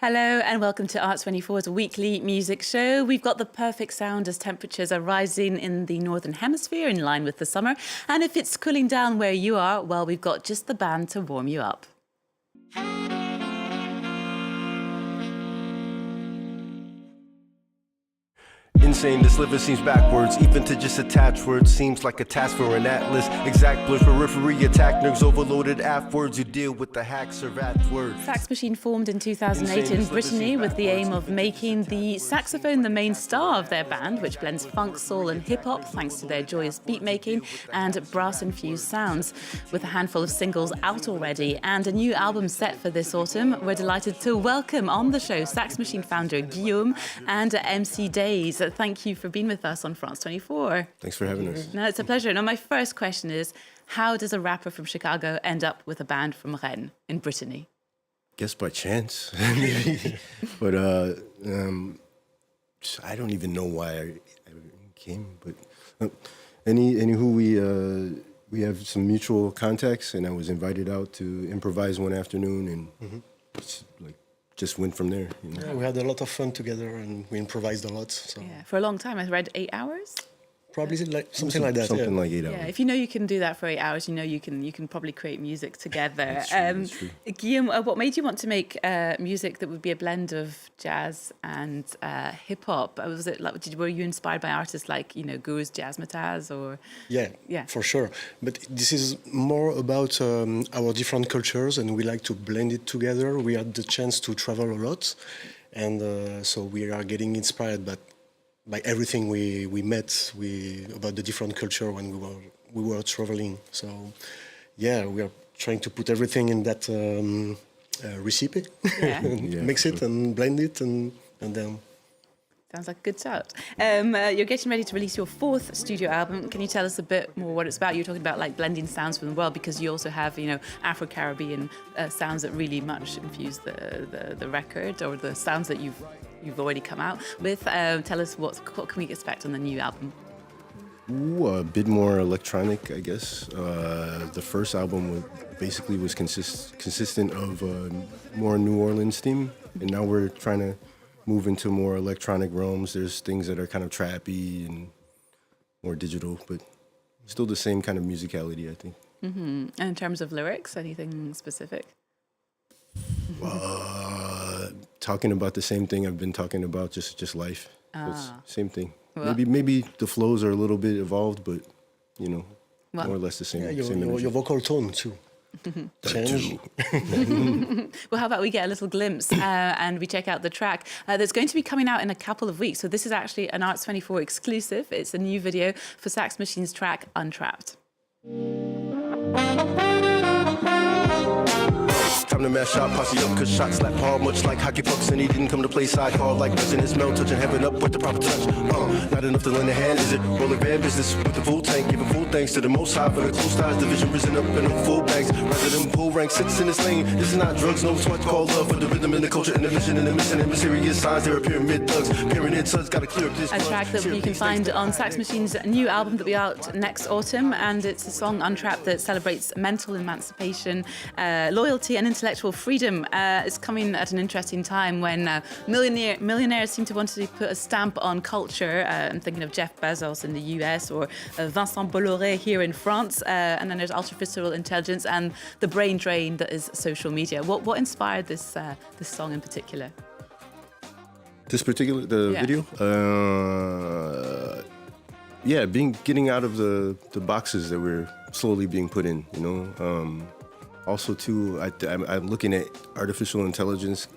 Hello and welcome to Art24's weekly music show. We've got the perfect sound as temperatures are rising in the Northern Hemisphere in line with the summer. And if it's cooling down where you are, well, we've got just the band to warm you up. Insane, this living seems backwards. Even to just attach words seems like a task for an atlas. Exact blurs, periphery attack, nerves overloaded afterwards. You deal with the hacks or words. Sax Machine formed in 2008 in Brittany with the aim of making the saxophone the main star of their band, which blends funk, soul and hip-hop thanks to their joyous beatmaking and brass-infused sounds. With a handful of singles out already and a new album set for this autumn, we're delighted to welcome on the show Sax Machine founder Guillaume and MC Days. Thank you for being with us on France 24. Thanks for having us. No, it's a pleasure. Now, my first question is, how does a rapper from Chicago end up with a band from Rennes in Brittany? Guess by chance, maybe. But I don't even know why I came. But anywho, we have some mutual contacts, and I was invited out to improvise one afternoon, and it's like. Just went from there. You know? Yeah, we had a lot of fun together and we improvised a lot. So. Yeah, for a long time. I read 8 hours? Probably like something like that. Something like 8 hours. Yeah, if you know you can do that for 8 hours, you know you can probably create music together. That's true. Guillaume, what made you want to make music that would be a blend of jazz and hip hop? Was it like, were you inspired by artists like Guru's Jazzmatazz or? Yeah, for sure. But this is more about our different cultures, and we like to blend it together. We had the chance to travel a lot, and so we are getting inspired by everything we met about the different culture when we were traveling. So yeah, we are trying to put everything in that recipe, mix it and blend it, and then. Sounds like a good start. You're getting ready to release your 4th studio album. Can you tell us a bit more what it's about? You're talking about like blending sounds from the world, because you also have Afro-Caribbean sounds that really much infuse the record, or the sounds that you've already come out with. Tell us what can we expect on the new album? Ooh, a bit more electronic, I guess. The first album basically was consistent of more New Orleans theme, and now we're trying to move into more electronic realms. There's things that are kind of trappy and more digital, but still the same kind of musicality, I think. Mm-hmm. And in terms of lyrics, anything specific? Talking about the same thing I've been talking about, just life. It's same thing. Well, maybe the flows are a little bit evolved, but more or less the same. Yeah, your vocal tone too. Change. Well, how about we get a little glimpse and we check out the track that's going to be coming out in a couple of weeks. So this is actually an Arts24 exclusive. It's a new video for Sax Machine's track Untrapped. Time to mash out, posse up, cause shots slap hard, much like hockey pucks, and he didn't come to play side hard like President Smell, touching heaven up with the proper touch. Not enough to lend a hand, is it? Rolling bad business with the full tank, giving full thanks to the most high for the cool styles, division risen up in the full banks. Rather than pull rank, sits in this lane. This is not drugs, no sweat, call love for the rhythm and the culture and the vision and the missing and mysterious signs. There are pyramid thugs, pyramid suds, gotta clear up this. A track that you can find on Sax Machine's new album that will be out next autumn, and it's a song Untrapped that celebrates mental emancipation, loyalty and intellectual freedom. It's coming at an interesting time when millionaires seem to want to put a stamp on culture. I'm thinking of Jeff Bezos in the US, or Vincent Bolloré here in France. And then there's artificial intelligence and the brain drain that is social media. What inspired this song in particular? This particular video? Getting out of the boxes that we're slowly being put in, Also, too, I'm looking at artificial intelligence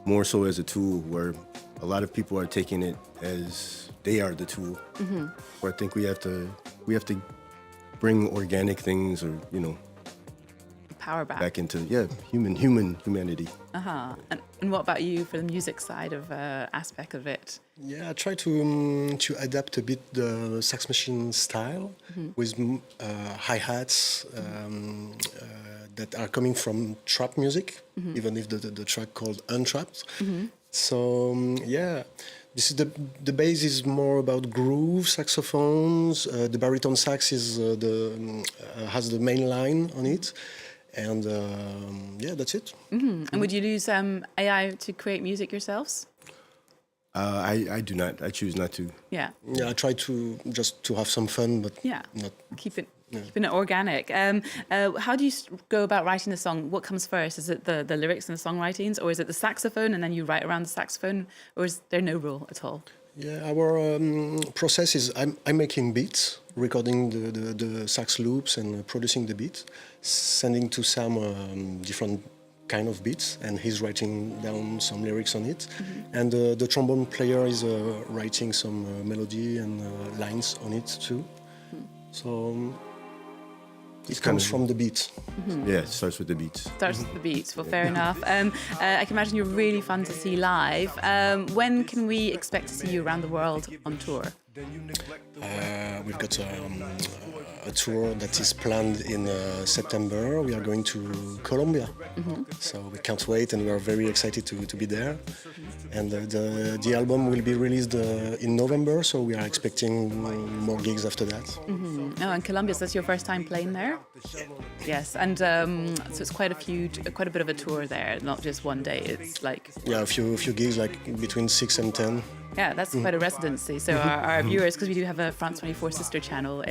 more so as a tool, where a lot of people are taking it as they are the tool. Mm-hmm. Where I think we have to bring organic things, or power back into humanity. And what about you for the music side of aspect of it? Yeah, I try to adapt a bit the Sax Machine style with hi-hats that are coming from trap music, even if the track called Untrapped. So this is the bass is more about groove saxophones. The baritone sax is has the main line on it. And yeah, that's it. And would you use AI to create music yourselves? I do not. I choose not to. Yeah. Yeah, I try to just to have some fun, but Yeah. not. Keeping it organic. How do you go about writing the song? What comes first? Is it the lyrics and the songwritings, or is it the saxophone and then you write around the saxophone, or is there no rule at all? Yeah, our process is I'm making beats, recording the sax loops and producing the beats, sending to Sam different kind of beats, and he's writing down some lyrics on it. And the trombone player is writing some melody and lines on it too. So it comes from the beat. Yeah, it starts with the beats. Starts with the beats. Well, fair enough. I can imagine you're really fun to see live. When can we expect to see you around the world on tour? We've got a tour that is planned in September. We are going to Colombia, so we can't wait, and we are very excited to be there. And the album will be released in November, so we are expecting more gigs after that. Oh, and Colombia, so that's your first time playing there? Yes, and so it's quite a bit of a tour there, not just one day. It's like a few gigs, like between 6 and 10. Yeah, that's quite a residency. So our viewers, because we do have a France 24 sister channel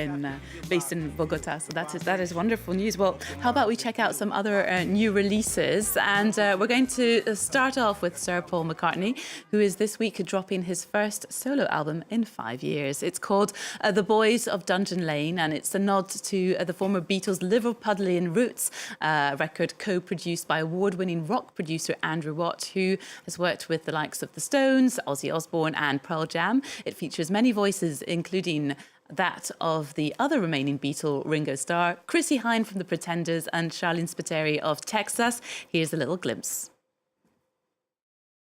based in Bogota, so that is wonderful news. Well, how about we check out some other new releases? And we're going to start off with Sir Paul McCartney, who is this week dropping his first solo album in 5 years. It's called The Boys of Dungeon Lane, and it's a nod to the former Beatles' Liverpudlian roots, record co-produced by award-winning rock producer Andrew Watt, who has worked with the likes of the Stones, Ozzy Osbourne, and Pearl Jam. It features many voices, including that of the other remaining Beatle, Ringo Starr, Chrissie Hynde from The Pretenders, and Charlene Spiteri of Texas. Here's a little glimpse.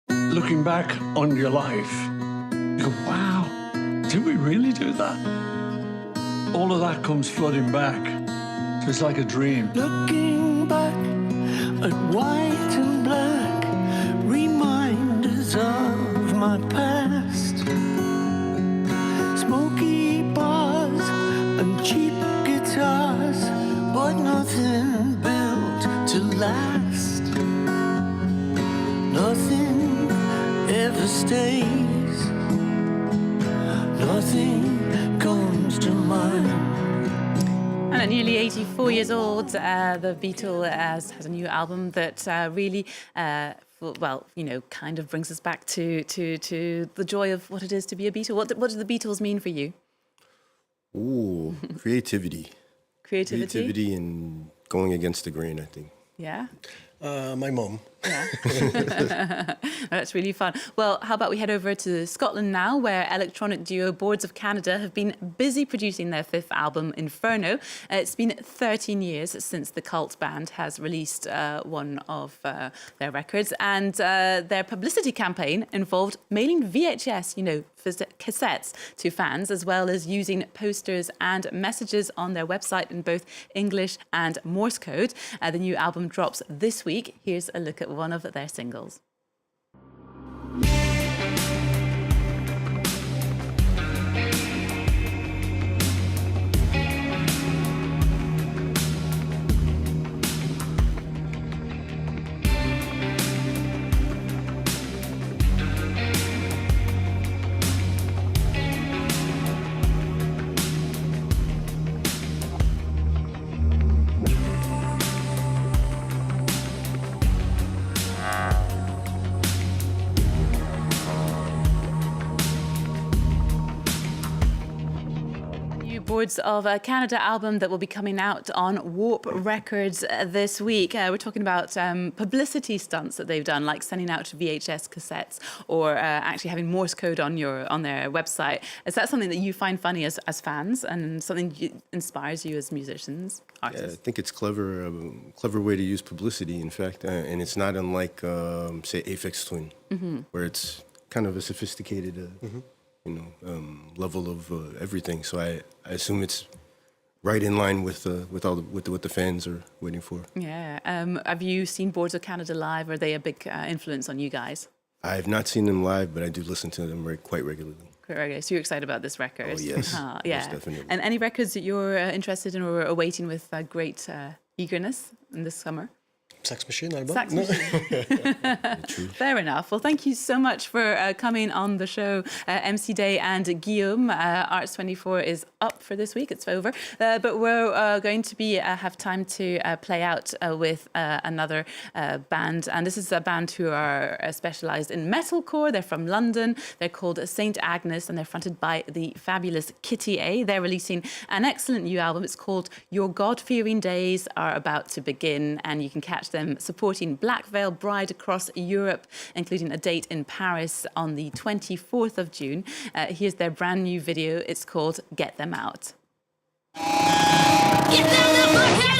Looking back on your life, you go, wow, did we really do that? All of that comes flooding back. So it's like a dream. Looking back at white and black, reminders of my past. Smoky bars and cheap guitars, but nothing built to last. Nothing ever stays. Nothing comes to mind. And at nearly 84 years old, the Beatles has a new album that really, kind of brings us back to the joy of what it is to be a Beatle. What do the Beatles mean for you? Ooh, creativity. Creativity and going against the grain, I think. Yeah? My mom. Yeah. That's really fun. Well, how about we head over to Scotland now, where electronic duo Boards of Canada have been busy producing their fifth album, Inferno. It's been 13 years since the cult band has released one of their records, and their publicity campaign involved mailing VHS, cassettes to fans, as well as using posters and messages on their website in both English and Morse code. The new album drops this week. Here's a look at one of their singles. Boards of Canada album that will be coming out on Warp Records this week. We're talking about publicity stunts that they've done, like sending out VHS cassettes or actually having Morse code on their website. Is that something that you find funny as fans and something inspires you as musicians, artists? Yeah, I think it's clever way to use publicity, in fact, and it's not unlike, say, Aphex Twin, where it's kind of a sophisticated level of everything. So I assume it's right in line with what the fans are waiting for. Yeah. Have you seen Boards of Canada live? Are they a big influence on you guys? I have not seen them live, but I do listen to them quite regularly. Quite regularly. So you're excited about this record? Oh, yes. Yeah. Most definitely. And any records that you're interested in or awaiting with great eagerness in this summer? Sax Machine album? Sax Machine. Fair enough. Well, thank you so much for coming on the show, MC Day and Guillaume. Arts 24 is up for this week. It's over. But we're going to have time to play out with another band. And this is a band who are specialised in metalcore. They're from London. They're called Saint Agnes, and they're fronted by the fabulous Kitty A. They're releasing an excellent new album. It's called Your God-Fearing Days Are About to Begin, and you can catch them supporting Black Veil Bride across Europe, including a date in Paris on the 24th of June. Here's their brand new video. It's called Get Them Out. Get them out!